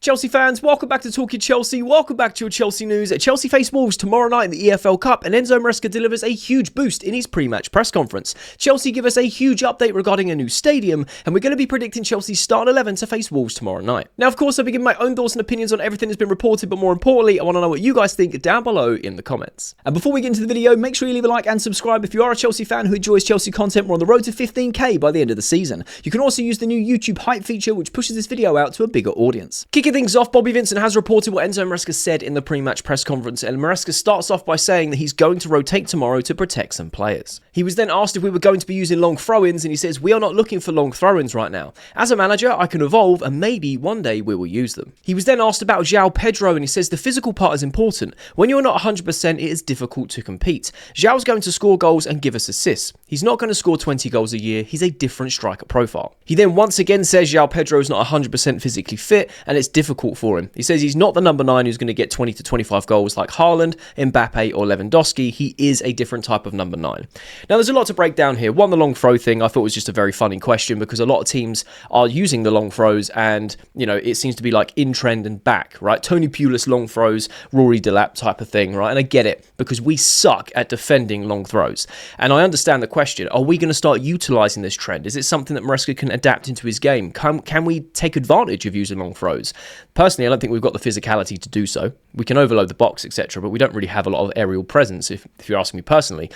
Chelsea fans, welcome back to Talking Chelsea. Welcome back to your Chelsea news. Chelsea face Wolves tomorrow night in the EFL Cup, and Enzo Maresca delivers a huge boost in his pre-match press conference. Chelsea give us a huge update regarding a new stadium, and we're going to be predicting Chelsea's starting 11 to face Wolves tomorrow night. Now, of course, I'll be giving my own thoughts and opinions on everything that's been reported, but more importantly, I want to know what you guys think down below in the comments. And before we get into the video, make sure you leave a like and subscribe if you are a Chelsea fan who enjoys Chelsea content. We're on the road to 15k by the end of the season. You can also use the new YouTube hype feature, which pushes this video out to a bigger audience. Kicking things off, Bobby Vincent has reported what Enzo Maresca said in the pre-match press conference, and Maresca starts off by saying that he's going to rotate tomorrow to protect some players. He was then asked if we were going to be using long throw-ins, and he says, "We are not looking for long throw-ins right now. As a manager, I can evolve, and maybe one day we will use them." He was then asked about Joao Pedro, and he says, "The physical part is important. When you're not 100%, it is difficult to compete. Joao's going to score goals and give us assists. He's not going to score 20 goals a year. He's a different striker profile." He then once again says Joao Pedro is not 100% physically fit, and it's difficult for him. He says he's not the number 9 who's going to get 20 to 25 goals like Haaland, Mbappe or Lewandowski. He is a different type of number 9. Now, there's a lot to break down here. One, the long throw thing I thought was just a very funny question, because a lot of teams are using the long throws, and, you know, it seems to be like in trend and back, right? Tony Pulis long throws, Rory Delap type of thing, right? And I get it, because we suck at defending long throws. And I understand the question, are we going to start utilising this trend? Is it something that Maresca can adapt into his game? Can we take advantage of using long throws? Personally, I don't think we've got the physicality to do so. We can overload the box, etc., but we don't really have a lot of aerial presence, if you're asking me personally.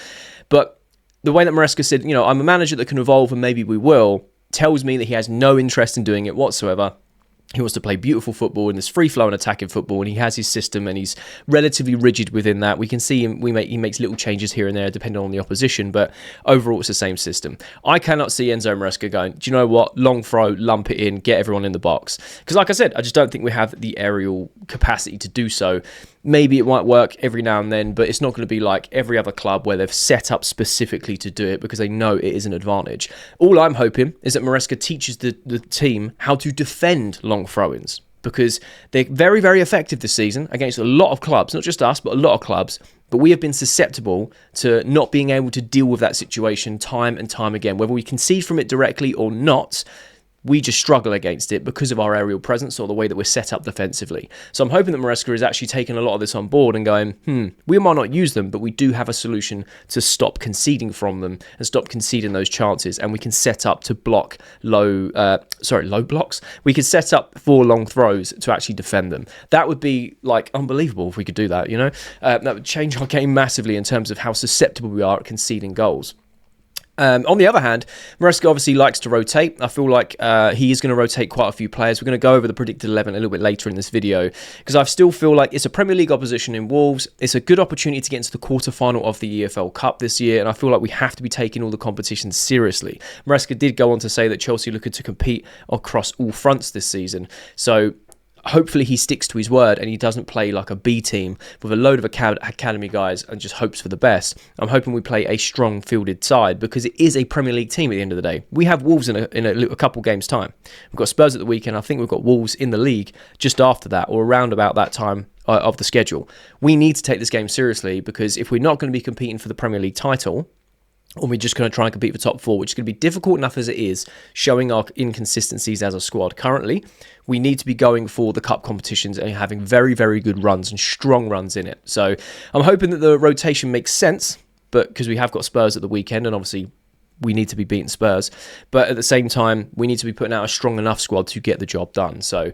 But the way that Maresca said, you know, I'm a manager that can evolve and maybe we will, tells me that he has no interest in doing it whatsoever. He wants to play beautiful football in this free-flowing attacking football, and he has his system, and he's relatively rigid within that. We can see him, he makes little changes here and there depending on the opposition, but overall it's the same system. I cannot see Enzo Maresca going, do you know what, long throw, lump it in, get everyone in the box. Because like I said, I just don't think we have the aerial capacity to do so. Maybe it might work every now and then, but it's not going to be like every other club where they've set up specifically to do it because they know it is an advantage. All I'm hoping is that Maresca teaches the team how to defend long throw-ins, because they're very, very effective this season against a lot of clubs, not just us, but a lot of clubs. But we have been susceptible to not being able to deal with that situation time and time again. Whether we concede from it directly or not, we just struggle against it because of our aerial presence or the way that we're set up defensively. So I'm hoping that Maresca is actually taking a lot of this on board and going, we might not use them, but we do have a solution to stop conceding from them and stop conceding those chances. And we can set up to block low blocks. We could set up for long throws to actually defend them. That would be like unbelievable if we could do that, you know? That would change our game massively in terms of how susceptible we are at conceding goals. On the other hand, Maresca obviously likes to rotate. I feel like he is going to rotate quite a few players. We're going to go over the predicted 11 a little bit later in this video, because I still feel like it's a Premier League opposition in Wolves. It's a good opportunity to get into the quarterfinal of the EFL Cup this year, and I feel like we have to be taking all the competitions seriously. Maresca did go on to say that Chelsea are looking to compete across all fronts this season. So hopefully he sticks to his word and he doesn't play like a B team with a load of academy guys and just hopes for the best. I'm hoping we play a strong fielded side, because it is a Premier League team at the end of the day. We have Wolves in a couple games time. We've got Spurs at the weekend. I think we've got Wolves in the league just after that, or around about that time of the schedule. We need to take this game seriously, because if we're not going to be competing for the Premier League title, or we're just going to try and compete for top 4, which is going to be difficult enough as it is, showing our inconsistencies as a squad currently, we need to be going for the cup competitions and having very, very good runs and strong runs in it. So I'm hoping that the rotation makes sense, but because we have got Spurs at the weekend, and obviously we need to be beating Spurs, but at the same time, we need to be putting out a strong enough squad to get the job done. So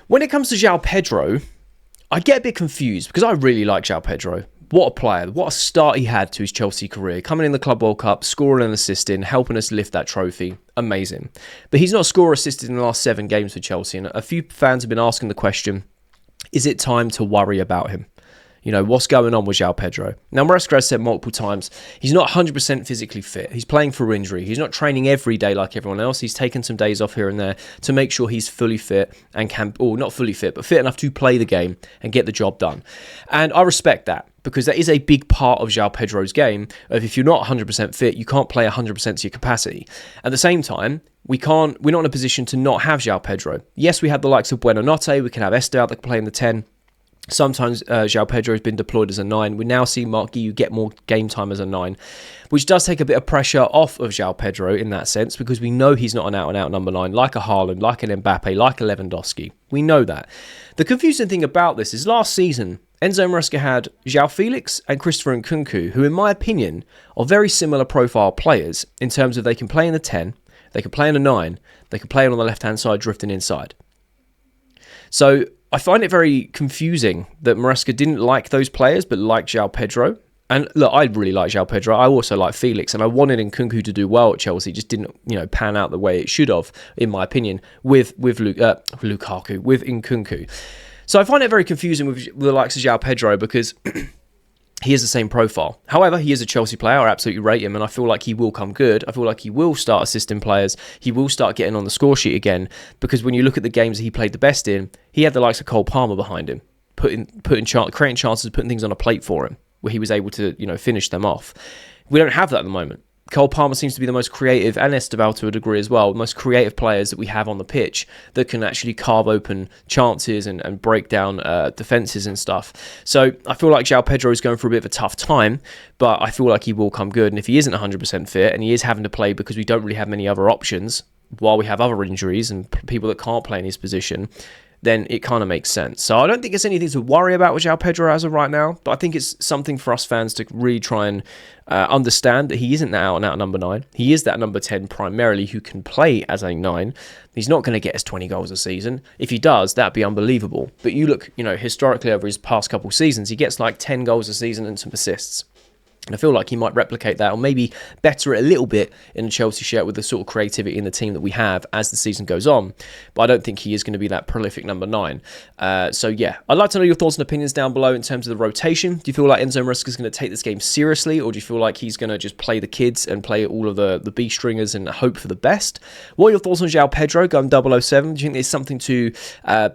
when it comes to Joao Pedro, I get a bit confused, because I really like Joao Pedro. What a player, what a start he had to his Chelsea career, coming in the Club World Cup, scoring and assisting, helping us lift that trophy. Amazing. But he's not scored or assisted in the last 7 games for Chelsea, and a few fans have been asking the question, is it time to worry about him? You know, what's going on with Joao Pedro? Now, Maresca has said multiple times, he's not 100% physically fit. He's playing through injury. He's not training every day like everyone else. He's taken some days off here and there to make sure he's fully fit and can, or not fully fit, but fit enough to play the game and get the job done. And I respect that, because that is a big part of Joao Pedro's game. If you're not 100% fit, you can't play 100% to your capacity. At the same time, we're not in a position to not have Joao Pedro. Yes, we have the likes of Buonanotte. We can have Esther out that can play in the 10. Sometimes Joao Pedro has been deployed as a 9. We now see Mark Guiu get more game time as a 9, which does take a bit of pressure off of Joao Pedro in that sense, because we know he's not an out-and-out number 9, like a Haaland, like an Mbappe, like a Lewandowski. We know that. The confusing thing about this is last season, Enzo Maresca had João Felix and Christopher Nkunku, who in my opinion are very similar profile players in terms of they can play in the 10, they can play in a 9, they can play on the left-hand side drifting inside. So I find it very confusing that Maresca didn't like those players, but liked Joao Pedro. And look, I really like Joao Pedro. I also like Felix, and I wanted Nkunku to do well at Chelsea. It just didn't, pan out the way it should have, in my opinion, with Lukaku, with Nkunku. So I find it very confusing with the likes of Joao Pedro because he has the same profile. However, he is a Chelsea player. I absolutely rate him, and I feel like he will come good. I feel like he will start assisting players. He will start getting on the score sheet again, because when you look at the games that he played the best in, he had the likes of Cole Palmer behind him, creating chances, putting things on a plate for him, where he was able to, finish them off. We don't have that at the moment. Cole Palmer seems to be the most creative, and Esteval to a degree as well, the most creative players that we have on the pitch that can actually carve open chances and break down defences and stuff. So I feel like Joao Pedro is going through a bit of a tough time, but I feel like he will come good. And if he isn't 100% fit and he is having to play because we don't really have many other options, while we have other injuries and people that can't play in his position, then it kind of makes sense. So I don't think it's anything to worry about with Joao Pedro as of right now, but I think it's something for us fans to really try and understand that he isn't that out-and-out number 9. He is that number 10 primarily who can play as a 9. He's not going to get us 20 goals a season. If he does, that'd be unbelievable. But you look, historically over his past couple seasons, he gets like 10 goals a season and some assists. And I feel like he might replicate that, or maybe better it a little bit in the Chelsea shirt with the sort of creativity in the team that we have as the season goes on. But I don't think he is going to be that prolific number 9. So yeah, I'd like to know your thoughts and opinions down below in terms of the rotation. Do you feel like Enzo Maresca is going to take this game seriously, or do you feel like he's going to just play the kids and play all of the B stringers and hope for the best? What are your thoughts on Joao Pedro going 007? Do you think there's something to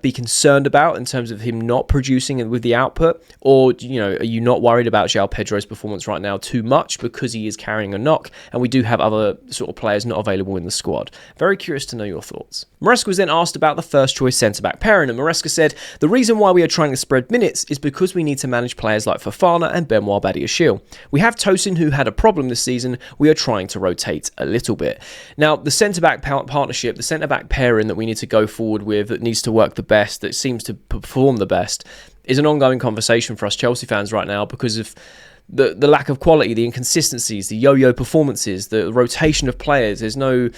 be concerned about in terms of him not producing with the output, or are you not worried about Joao Pedro's performance right now too much because he is carrying a knock and we do have other sort of players not available in the squad? Very curious to know your thoughts. Maresca was then asked about the first choice centre-back pairing, and Maresca said, "The reason why we are trying to spread minutes is because we need to manage players like Fofana and Benoit Badiashile. We have Tosin, who had a problem this season. We are trying to rotate a little bit." Now, the centre-back partnership, the centre-back pairing that we need to go forward with, that needs to work the best, that seems to perform the best, is an ongoing conversation for us Chelsea fans right now because of the lack of quality, the inconsistencies, the yo-yo performances, the rotation of players. There's no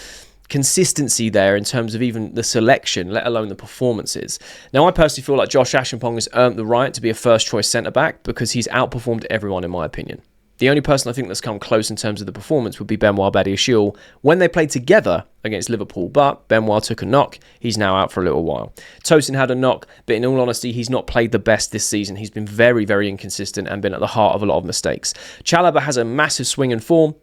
consistency there in terms of even the selection, let alone the performances. Now, I personally feel like Josh Ashimpong has earned the right to be a first-choice centre-back because he's outperformed everyone, in my opinion. The only person I think that's come close in terms of the performance would be Benoit Badiashile when they played together against Liverpool, but Benoit took a knock. He's now out for a little while. Tosin had a knock, but in all honesty, he's not played the best this season. He's been very, very inconsistent and been at the heart of a lot of mistakes. Chalobah has a massive swing in form.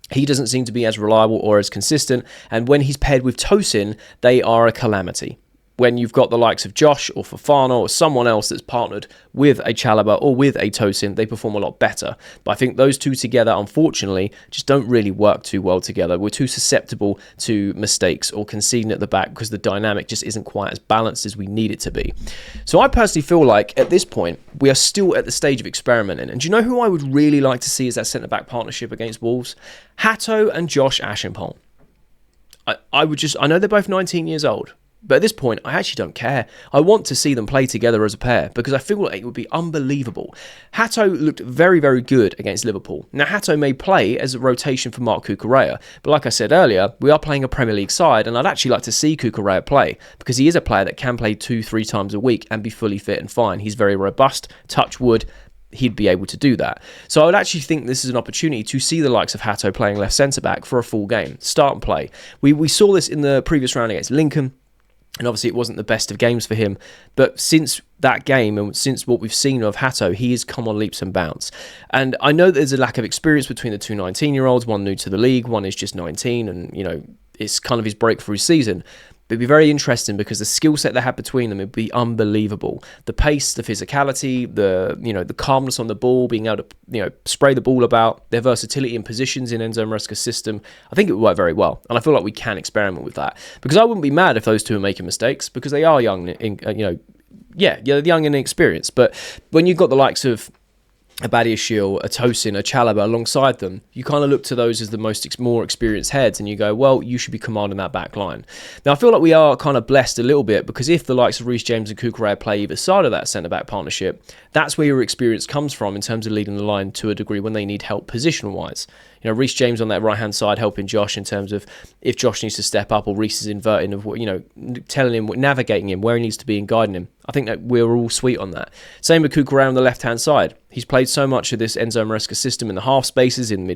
He doesn't seem to be as reliable or as consistent, and when he's paired with Tosin, they are a calamity. When you've got the likes of Josh or Fofana or someone else that's partnered with a Chalobah or with a Tosin, they perform a lot better. But I think those two together, unfortunately, just don't really work too well together. We're too susceptible to mistakes or conceding at the back because the dynamic just isn't quite as balanced as we need it to be. So I personally feel like at this point, we are still at the stage of experimenting. And do you know who I would really like to see as that centre-back partnership against Wolves? Hato and Josh Ashimpong. I know they're both 19 years old. But at this point, I actually don't care. I want to see them play together as a pair because I feel like it would be unbelievable. Hato looked very, very good against Liverpool. Now, Hato may play as a rotation for Marc Cucurella, but like I said earlier, we are playing a Premier League side, and I'd actually like to see Cucurella play because he is a player that can play 2-3 times a week and be fully fit and fine. He's very robust, touch wood. He'd be able to do that. So I would actually think this is an opportunity to see the likes of Hato playing left centre-back for a full game. Start and play. We saw this in the previous round against Lincoln. And obviously it wasn't the best of games for him. But since that game and since what we've seen of Hato, he has come on leaps and bounds. And I know there's a lack of experience between the two 19-year-olds, one new to the league, one is just 19, and, it's kind of his breakthrough season. But it'd be very interesting because the skill set they had between them would be unbelievable. The pace, the physicality, the calmness on the ball, being able to spray the ball about, their versatility in positions in Enzo Maresca's system. I think it would work very well, and I feel like we can experiment with that because I wouldn't be mad if those two are making mistakes because they are young Yeah, you're young and inexperienced, but when you've got the likes of a Badiashile, a Tosin, a Chalobah alongside them, you kind of look to those as the more experienced heads, and you go, well, you should be commanding that back line. Now, I feel like we are kind of blessed a little bit, because if the likes of Reece James and Cucurella play either side of that centre-back partnership, that's where your experience comes from in terms of leading the line to a degree when they need help position-wise. You know, Reece James on that right-hand side helping Josh in terms of if Josh needs to step up or Reece is inverting, of telling him, navigating him where he needs to be and guiding him. I think that we're all sweet on that. Same with Cucurella on the left-hand side. He's played so much of this Enzo Maresca system in the half spaces, inverting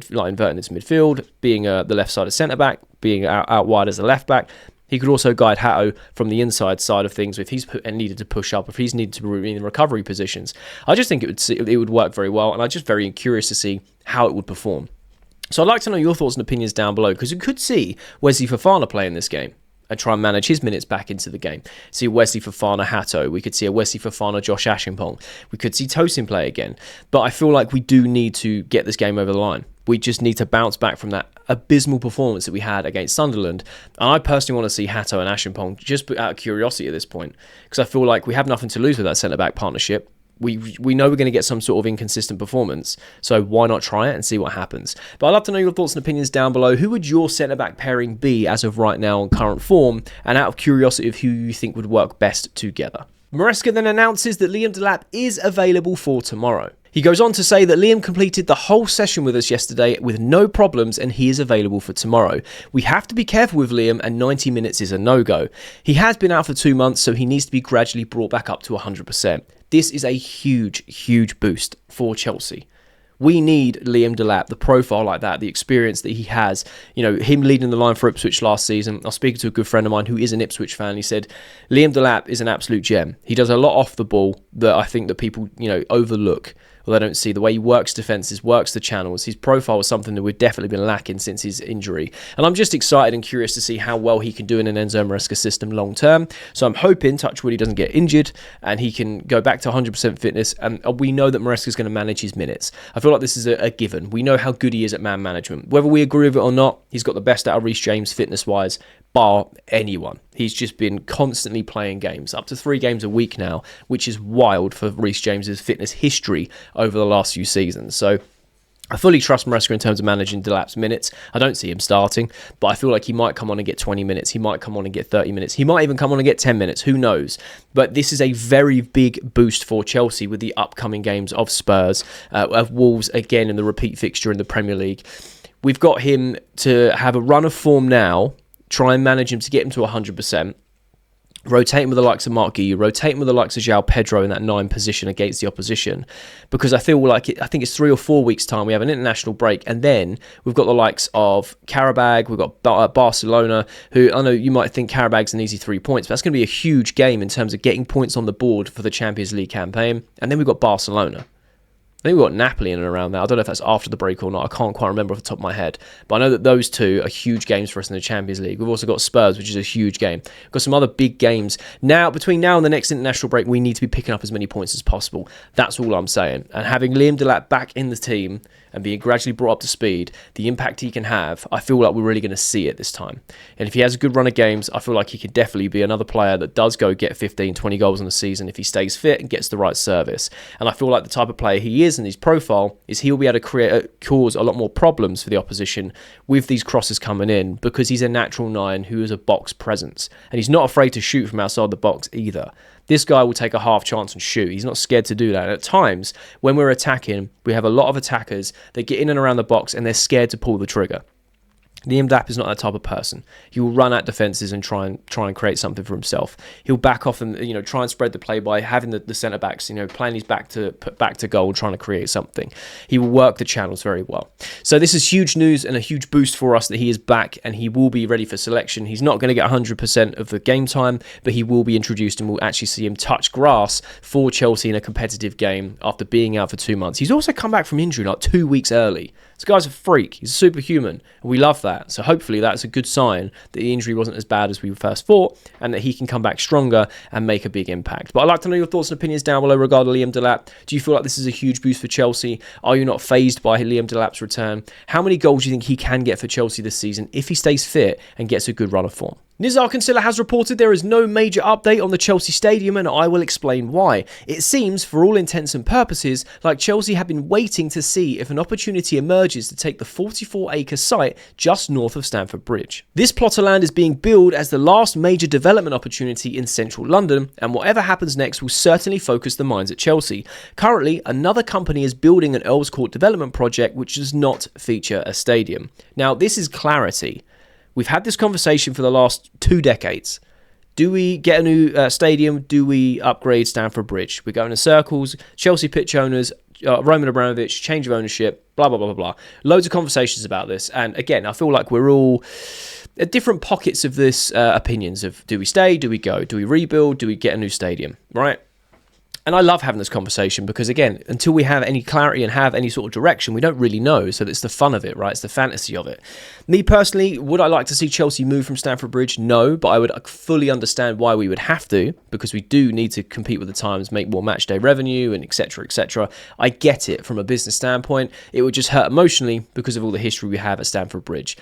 into midfield, being the left side of centre-back, being out wide as a left-back. He could also guide Hato from the inside side of things if he's needed to push up, if he's needed to be in recovery positions. I just think it would work very well, and I'm just very curious to see how it would perform. So I'd like to know your thoughts and opinions down below, because you could see Wesley Fofana play in this game and try and manage his minutes back into the game. See Wesley Fofana Hato. We could see a Wesley Fofana Josh Ashimpong. We could see Tosin play again. But I feel like we do need to get this game over the line. We just need to bounce back from that abysmal performance that we had against Sunderland. And I personally want to see Hato and Ashimpong just out of curiosity at this point, because I feel like we have nothing to lose with that centre-back partnership. We know we're going to get some sort of inconsistent performance, so why not try it and see what happens? But I'd love to know your thoughts and opinions down below. Who would your centre-back pairing be as of right now on current form, and out of curiosity of who you think would work best together? Maresca then announces that Liam Delap is available for tomorrow. He goes on to say that Liam completed the whole session with us yesterday with no problems, and he is available for tomorrow. We have to be careful with Liam, and 90 minutes is a no-go. He has been out for 2 months, so he needs to be gradually brought back up to 100%. This is a huge, huge boost for Chelsea. We need Liam Delap, the profile like that, the experience that he has. You know, him leading the line for Ipswich last season. I was speaking to a good friend of mine who is an Ipswich fan. He said, Liam Delap is an absolute gem. He does a lot off the ball that I think that people, overlook. Well, they don't see the way he works defences, works the channels. His profile is something that we've definitely been lacking since his injury. And I'm just excited and curious to see how well he can do in an Enzo Maresca system long term. So I'm hoping, touch wood, he doesn't get injured and he can go back to 100% fitness. And we know that Maresca is going to manage his minutes. I feel like this is a given. We know how good he is at man management. Whether we agree with it or not, he's got the best out of Reece James fitness-wise, bar anyone. He's just been constantly playing games, up to 3 games a week now, which is wild for Reece James's fitness history over the last few seasons. So I fully trust Maresca in terms of managing Delap's minutes. I don't see him starting, but I feel like he might come on and get 20 minutes. He might come on and get 30 minutes. He might even come on and get 10 minutes. Who knows? But this is a very big boost for Chelsea with the upcoming games of Spurs, of Wolves again in the repeat fixture in the Premier League. We've got him to have a run of form now, try and manage him to get him to 100%. Rotate him with the likes of Mark Guiu, rotate him with the likes of Joao Pedro in that 9 position against the opposition, because I feel like I think it's 3 or 4 weeks' time. We have an international break, and then we've got the likes of Qarabag, we've got Barcelona, who I know you might think Qarabag's an easy 3 points, but that's going to be a huge game in terms of getting points on the board for the Champions League campaign. And then we've got Barcelona. I think we've got Napoli in and around that. I don't know if that's after the break or not. I can't quite remember off the top of my head. But I know that those two are huge games for us in the Champions League. We've also got Spurs, which is a huge game. We've got some other big games. Now, between now and the next international break, we need to be picking up as many points as possible. That's all I'm saying. And having Liam Delap back in the team and being gradually brought up to speed, the impact he can have, I feel like we're really going to see it this time. And if he has a good run of games, I feel like he could definitely be another player that does go get 15, 20 goals in a season if he stays fit and gets the right service. And I feel like the type of player he is and his profile is he'll be able to cause a lot more problems for the opposition with these crosses coming in, because he's a natural 9 who is a box presence. And he's not afraid to shoot from outside the box either. This guy will take a half chance and shoot. He's not scared to do that. And at times, when we're attacking, we have a lot of attackers that get in and around the box and they're scared to pull the trigger. Liam Delap is not that type of person. He will run at defences and try and create something for himself. He'll back off and try and spread the play by having the centre backs playing his back to goal, trying to create something. He will work the channels very well. So this is huge news and a huge boost for us that he is back and he will be ready for selection. He's not going to get 100% of the game time, but he will be introduced and we'll actually see him touch grass for Chelsea in a competitive game after being out for 2 months. He's also come back from injury like 2 weeks early. This guy's a freak. He's a superhuman. And we love that. So hopefully that's a good sign that the injury wasn't as bad as we first thought and that he can come back stronger and make a big impact. But I'd like to know your thoughts and opinions down below regarding Liam Delap. Do you feel like this is a huge boost for Chelsea? Are you not fazed by Liam Delap's return? How many goals do you think he can get for Chelsea this season if he stays fit and gets a good run of form? Nizar Kinsella has reported there is no major update on the Chelsea stadium, and I will explain why. It seems, for all intents and purposes, like Chelsea have been waiting to see if an opportunity emerges to take the 44-acre site just north of Stamford Bridge. This plot of land is being billed as the last major development opportunity in central London, and whatever happens next will certainly focus the minds at Chelsea. Currently, another company is building an Earls Court development project which does not feature a stadium. Now, this is clarity. We've had this conversation for the last 2 decades. Do we get a new stadium? Do we upgrade Stamford Bridge? We're going in circles. Chelsea pitch owners, Roman Abramovich, change of ownership, blah, blah, blah, blah, blah. Loads of conversations about this. And again, I feel like we're all at different pockets of this opinions of do we stay, do we go, do we rebuild, do we get a new stadium, right? And I love having this conversation because, again, until we have any clarity and have any sort of direction, we don't really know. So it's the fun of it, right? It's the fantasy of it. Me personally, would I like to see Chelsea move from Stamford Bridge? No, but I would fully understand why we would have to, because we do need to compete with the times, make more match day revenue, and etc., etc. I get it from a business standpoint. It would just hurt emotionally because of all the history we have at Stamford Bridge.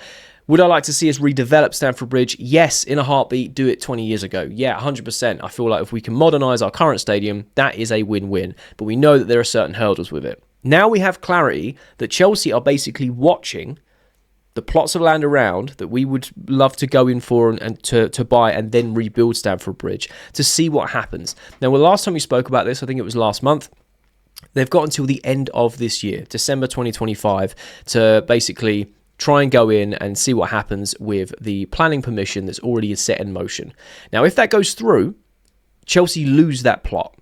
Would I like to see us redevelop Stamford Bridge? Yes, in a heartbeat. Do it 20 years ago. Yeah, 100%. I feel like if we can modernise our current stadium, that is a win-win. But we know that there are certain hurdles with it. Now we have clarity that Chelsea are basically watching the plots of land around that we would love to go in for and to buy and then rebuild Stamford Bridge to see what happens. Now, the last time we spoke about this, I think it was last month, they've got until the end of this year, December 2025, to basically try and go in and see what happens with the planning permission that's already set in motion. Now, if that goes through, Chelsea lose that plot.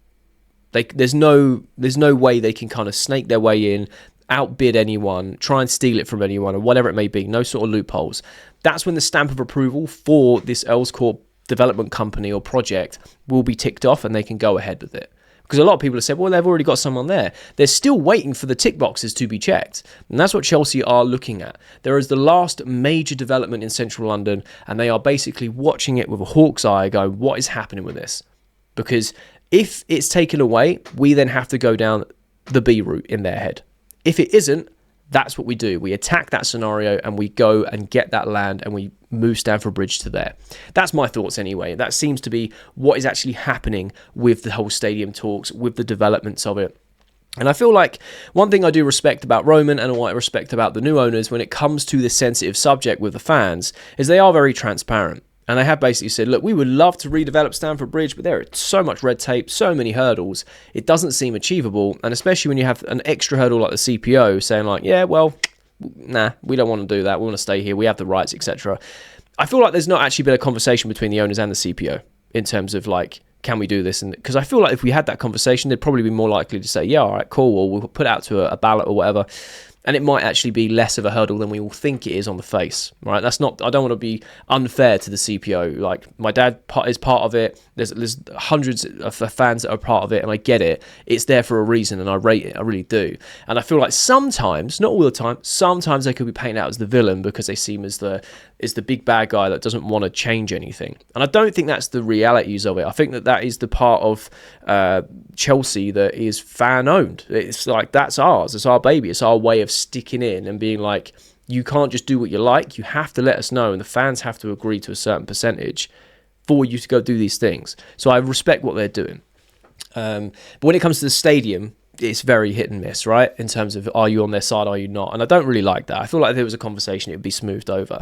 There's no way they can kind of snake their way in, outbid anyone, try and steal it from anyone, or whatever it may be. No sort of loopholes. That's when the stamp of approval for this Earls Court development company or project will be ticked off and they can go ahead with it. Because a lot of people have said, well, they've already got someone there. They're still waiting for the tick boxes to be checked. And that's what Chelsea are looking at. There is the last major development in central London, and they are basically watching it with a hawk's eye going, what is happening with this? Because if it's taken away, we then have to go down the B route in their head. If it isn't, that's what we do. We attack that scenario and we go and get that land and we move Stamford Bridge to there. That's my thoughts anyway. That seems to be what is actually happening with the whole stadium talks, with the developments of it. And I feel like one thing I do respect about Roman and what I respect about the new owners when it comes to this sensitive subject with the fans is they are very transparent. And they have basically said, look, we would love to redevelop Stamford Bridge, but there is so much red tape, so many hurdles, it doesn't seem achievable. And especially when you have an extra hurdle like the CPO saying like, yeah, well, nah, we don't want to do that. We want to stay here. We have the rights, etc. I feel like there's not actually been a conversation between the owners and the CPO in terms of like, can we do this? And because I feel like if we had that conversation, they'd probably be more likely to say, yeah, all right, cool, or we'll put it out to a ballot or whatever. And it might actually be less of a hurdle than we all think it is on the face, right? That's not. I don't want to be unfair to the CPO. Like my dad is part of it. There's hundreds of fans that are part of it, and I get it. It's there for a reason, and I rate it. I really do. And I feel like sometimes, not all the time, sometimes they could be painted out as the villain because they seem as the big bad guy that doesn't want to change anything. And I don't think that's the realities of it. I think that is the part of Chelsea that is fan owned. It's like that's ours. It's our baby. It's our way of sticking in and being like, you can't just do what you like. You have to let us know, and the fans have to agree to a certain percentage for you to go do these things. So I respect what they're doing. But when it comes to the stadium, it's very hit and miss, right? In terms of, are you on their side, are you not? And I don't really like that. I feel like if there was a conversation, it would be smoothed over.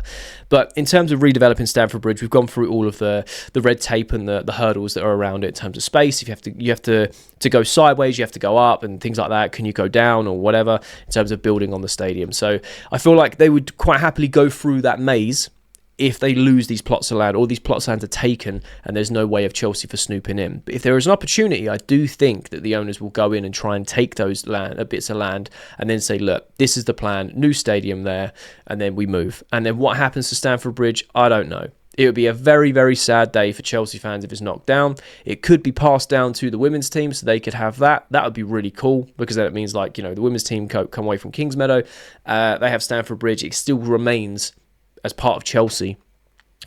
But in terms of redeveloping Stamford Bridge, we've gone through all of the red tape and the hurdles that are around it in terms of space. If you have to go sideways, you have to go up and things like that. Can you go down or whatever in terms of building on the stadium? So I feel like they would quite happily go through that maze if they lose these plots of land, or these plots of land are taken and there's no way of Chelsea for snooping in. But if there is an opportunity, I do think that the owners will go in and try and take those bits of land and then say, look, this is the plan, new stadium there, and then we move. And then what happens to Stamford Bridge, I don't know. It would be a very, very sad day for Chelsea fans if it's knocked down. It could be passed down to the women's team so they could have that. That would be really cool because then it means like, the women's team come away from Kingsmeadow. They have Stamford Bridge. It still remains as part of Chelsea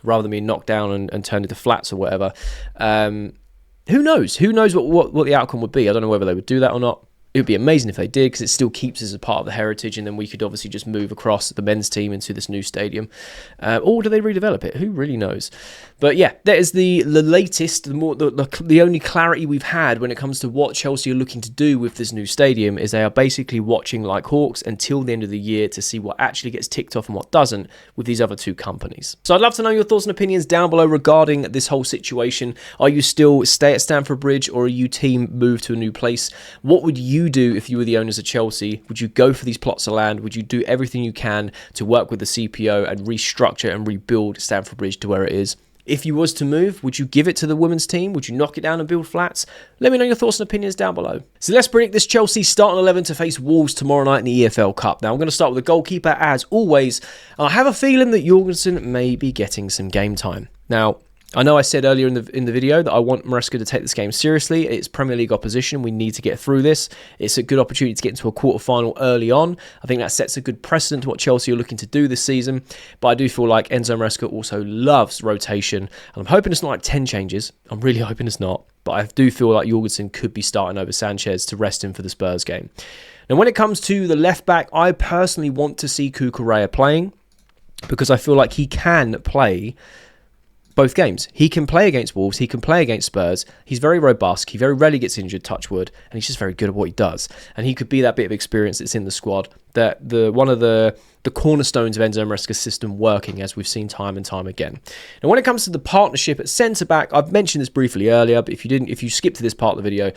rather than being knocked down and turned into flats or whatever. Who knows? Who knows what the outcome would be? I don't know whether they would do that or not. It would be amazing if they did, because it still keeps us as a part of the heritage, and then we could obviously just move across the men's team into this new stadium. Or do they redevelop it? Who really knows? But yeah, that is the latest, the only clarity we've had when it comes to what Chelsea are looking to do with this new stadium is they are basically watching like hawks until the end of the year to see what actually gets ticked off and what doesn't with these other two companies. So I'd love to know your thoughts and opinions down below regarding this whole situation. Are you still stay at Stamford Bridge, or are you team move to a new place? What would you do if you were the owners of Chelsea? Would you go for these plots of land? Would you do everything you can to work with the CPO and restructure and rebuild Stamford Bridge to where it is? If you was to move, would you give it to the women's team? Would you knock it down and build flats? Let me know your thoughts and opinions down below. So let's predict this Chelsea starting 11 to face Wolves tomorrow night in the EFL Cup. Now I'm going to start with the goalkeeper as always. I have a feeling that Jorgensen may be getting some game time. Now, I know I said earlier in the video that I want Maresca to take this game seriously. It's Premier League opposition. We need to get through this. It's a good opportunity to get into a quarter-final early on. I think that sets a good precedent to what Chelsea are looking to do this season. But I do feel like Enzo Maresca also loves rotation. And I'm hoping it's not like 10 changes. I'm really hoping it's not. But I do feel like Jorgensen could be starting over Sanchez to rest him for the Spurs game. Now, when it comes to the left-back, I personally want to see Cucurella playing, because I feel like he can play both games. He can play against Wolves, he can play against Spurs. He's very robust, he very rarely gets injured, touch wood, and he's just very good at what he does. And he could be that bit of experience that's in the squad, that one of the cornerstones of Enzo Maresca's system working, as we've seen time and time again. Now, when it comes to the partnership at centre-back, I've mentioned this briefly earlier, but if you skipped to this part of the video,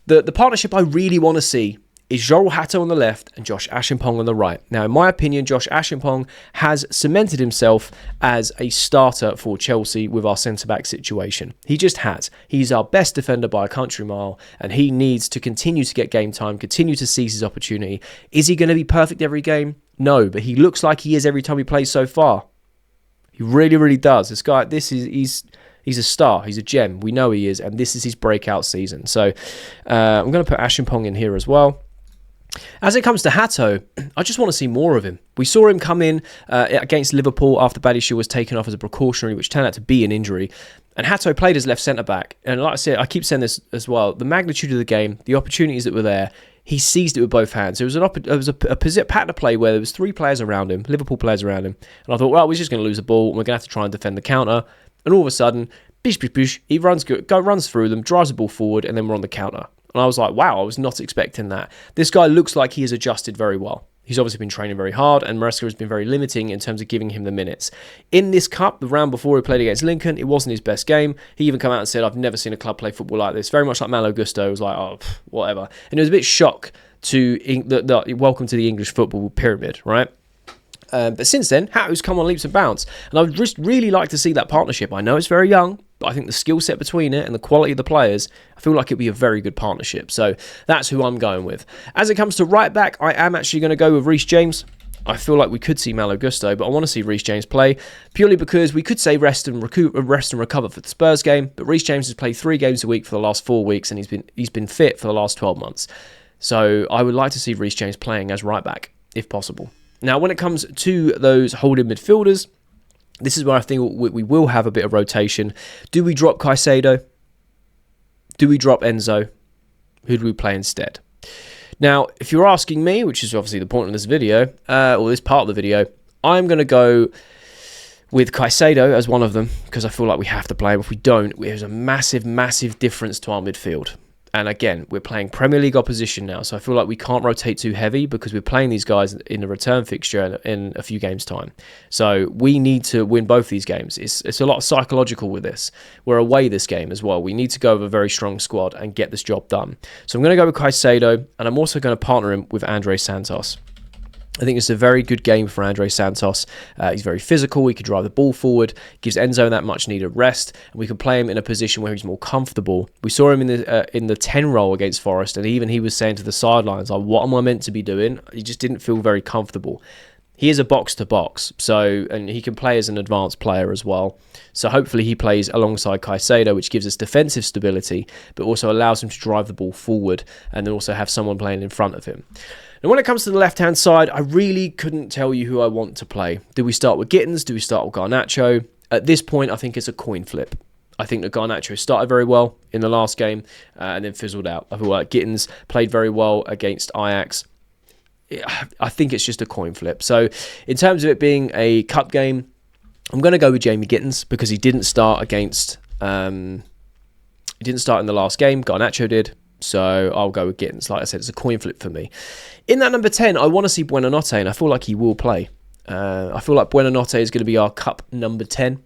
the partnership I really want to see is Joel Hato on the left and Josh Ashimpong on the right. Now, in my opinion, Josh Ashimpong has cemented himself as a starter for Chelsea with our centre-back situation. He just has. He's our best defender by a country mile, and he needs to continue to get game time, continue to seize his opportunity. Is he going to be perfect every game? No, but he looks like he is every time he plays so far. He really, really does. This guy, he's a star. He's a gem. We know he is, and this is his breakout season. So I'm going to put Ashimpong in here as well. As it comes to Hato, I just want to see more of him. We saw him come in against Liverpool after Badiashile was taken off as a precautionary, which turned out to be an injury. And Hato played as left centre-back. And like I said, I keep saying this as well, the magnitude of the game, the opportunities that were there, he seized it with both hands. It was a pattern of play where there was 3 players around him, Liverpool players around him. And I thought, well, we're just going to lose the ball, and we're going to have to try and defend the counter. And all of a sudden, bish, bish, bish, he runs through them, drives the ball forward, and then we're on the counter. And I was like, wow, I was not expecting that. This guy looks like he has adjusted very well. He's obviously been training very hard, and Maresca has been very limiting in terms of giving him the minutes. In this cup, the round before he played against Lincoln, it wasn't his best game. He even came out and said, I've never seen a club play football like this. Very much like Malo Gusto. It was like, oh, whatever. And it was a bit shock to welcome to the English football pyramid, right? But since then, Hato's come on leaps and bounds. And I would just really like to see that partnership. I know it's very young, but I think the skill set between it and the quality of the players, I feel like it'd be a very good partnership. So that's who I'm going with. As it comes to right back, I am actually going to go with Reece James. I feel like we could see Malo Gusto, but I want to see Reece James play, purely because we could say rest and recover for the Spurs game, but Reece James has played 3 games a week for the last 4 weeks, and he's been fit for the last 12 months. So I would like to see Reece James playing as right back, if possible. Now, when it comes to those holding midfielders, this is where I think we will have a bit of rotation. Do we drop Caicedo? Do we drop Enzo? Who do we play instead? Now, if you're asking me, which is obviously the point of this video, or this part of the video, I'm going to go with Caicedo as one of them, because I feel like we have to play him. If we don't, there's a massive, massive difference to our midfield. And again, we're playing Premier League opposition now, so I feel like we can't rotate too heavy because we're playing these guys in the return fixture in a few games' time. So we need to win both these games. It's a lot of psychological with this. We're away this game as well. We need to go with a very strong squad and get this job done. So I'm going to go with Caicedo, and I'm also going to partner him with Andre Santos. I think it's a very good game for Andre Santos. He's very physical. He can drive the ball forward. Gives Enzo that much needed rest, and we can play him in a position where he's more comfortable. We saw him in the 10 role against Forest, and even he was saying to the sidelines, like, "What am I meant to be doing?" He just didn't feel very comfortable. He is a box to box, and he can play as an advanced player as well. So hopefully he plays alongside Caicedo, which gives us defensive stability, but also allows him to drive the ball forward, and then also have someone playing in front of him. Now, when it comes to the left-hand side, I really couldn't tell you who I want to play. Do we start with Gittins? Do we start with Garnacho? At this point, I think it's a coin flip. I think that Garnacho started very well in the last game and then fizzled out. I feel like Gittins played very well against Ajax. I think it's just a coin flip. So in terms of it being a cup game, I'm going to go with Jamie Gittins because he didn't start against... he didn't start in the last game. Garnacho did. So I'll go with Gittins. Like I said, it's a coin flip for me. In that number 10, I want to see Buonanotte, and I feel like he will play. I feel like Buonanotte is going to be our cup number 10.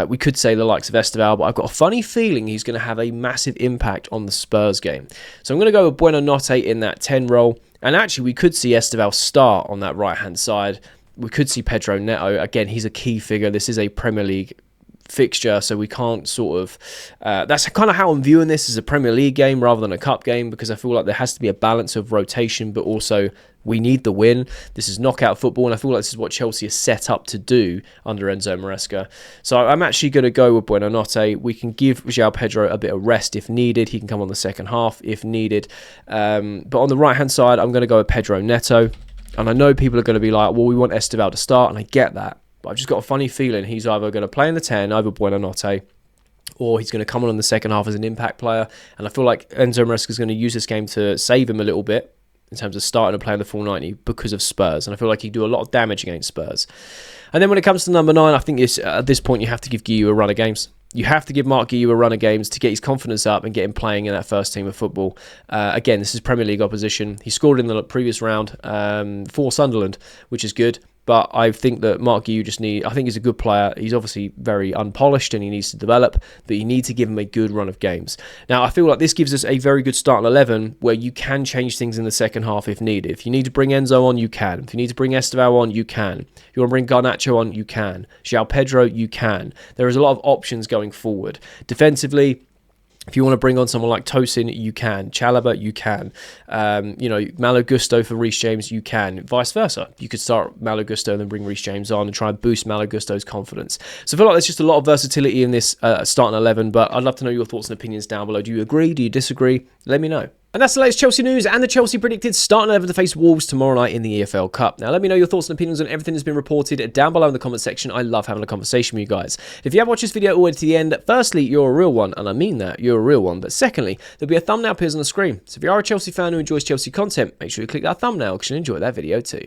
We could say the likes of Esteval, but I've got a funny feeling he's going to have a massive impact on the Spurs game. So I'm going to go with Buonanotte in that 10 role. And actually, we could see Esteval start on that right-hand side. We could see Pedro Neto. Again, he's a key figure. This is a Premier League fixture, so we can't sort of... that's kind of how I'm viewing this as a Premier League game rather than a cup game, because I feel like there has to be a balance of rotation, but also we need the win. This is knockout football, and I feel like this is what Chelsea is set up to do under Enzo Maresca. So I'm actually going to go with Buonanotte. We can give Joao Pedro a bit of rest if needed. He can come on the second half if needed. But on the right-hand side, I'm going to go with Pedro Neto. And I know people are going to be like, well, we want Esteval to start, and I get that. But I've just got a funny feeling he's either going to play in the 10 over Buonanotte, or he's going to come on in the second half as an impact player. And I feel like Enzo Maresca is going to use this game to save him a little bit in terms of starting to play in the full 90 because of Spurs. And I feel like he'd do a lot of damage against Spurs. And then when it comes to number 9, I think at this point you have to give Guiu a run of games. You have to give Mark Guiu a run of games to get his confidence up and get him playing in that first team of football. Again, this is Premier League opposition. He scored in the previous round for Sunderland, which is good. But I think that Mark Guiu I think he's a good player. He's obviously very unpolished and he needs to develop, but you need to give him a good run of games. Now, I feel like this gives us a very good starting 11 where you can change things in the second half if needed. If you need to bring Enzo on, you can. If you need to bring Esteval on, you can. If you want to bring Garnacho on, you can. Joao Pedro, you can. There is a lot of options going forward. Defensively, if you want to bring on someone like Tosin, you can. Chalobah, you can. Malo Gusto for Reece James, you can. Vice versa. You could start Malo Gusto and then bring Reece James on and try and boost Malo Gusto's confidence. So I feel like there's just a lot of versatility in this starting 11, but I'd love to know your thoughts and opinions down below. Do you agree? Do you disagree? Let me know. And that's the latest Chelsea news and the Chelsea predicted starting 11 to face Wolves tomorrow night in the EFL Cup. Now, let me know your thoughts and opinions on everything that's been reported down below in the comment section. I love having a conversation with you guys. If you have watched this video all the way to the end, firstly, you're a real one, and I mean that, you're a real one. But secondly, there'll be a thumbnail appears on the screen. So if you are a Chelsea fan who enjoys Chelsea content, make sure you click that thumbnail because you'll enjoy that video too.